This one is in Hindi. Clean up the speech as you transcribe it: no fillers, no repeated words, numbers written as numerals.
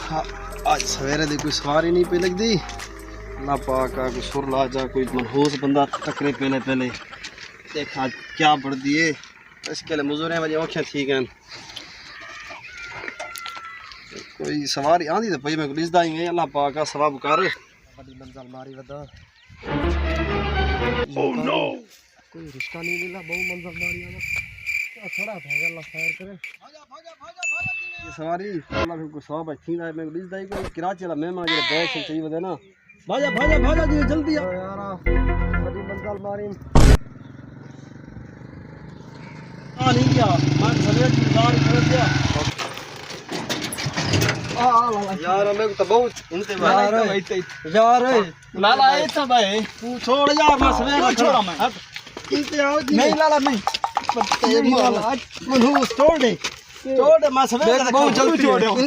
आज सवेरे दी कोई सवारी नहीं पे लगती ना पाका कोई सुर ला जा कोई मनहूस बंदा टकरे पहले पहले देखा क्या बढ़ दिए इसके लिए मजूरें वजह औखियाँ ठीक हैं कोई सवारी आंदी तो भाई मैं लिखदा ही अल्लाह पाक का सवाब कर बड़ी मंजिल मारी वदा ओह नो कोई रिश्ता नहीं मिला बहु मंजिल मारी आना खड़ा था अल्लाह खैर करे भागा भागा भागा भागा ये सवारी अल्लाह को सवाब अच्छी है मैं लिखदा ही कोई कराची वाला मेहमान जो बैग से चाहिए वदा ना भागा भागा भागा जी जल्दी आ यार बड़ी मंजिल मारी आ नहीं गया मैं सवेरे इंतजार कर दिया यार मैं तो बहुत उनते यार लाला ये था भाई तू छोड़ यार मैं सवेरे छोड़ा मैं नहीं लाला नहीं मनहूस छोड़ दे मैं सवेरे बहुत जल्दी छोड़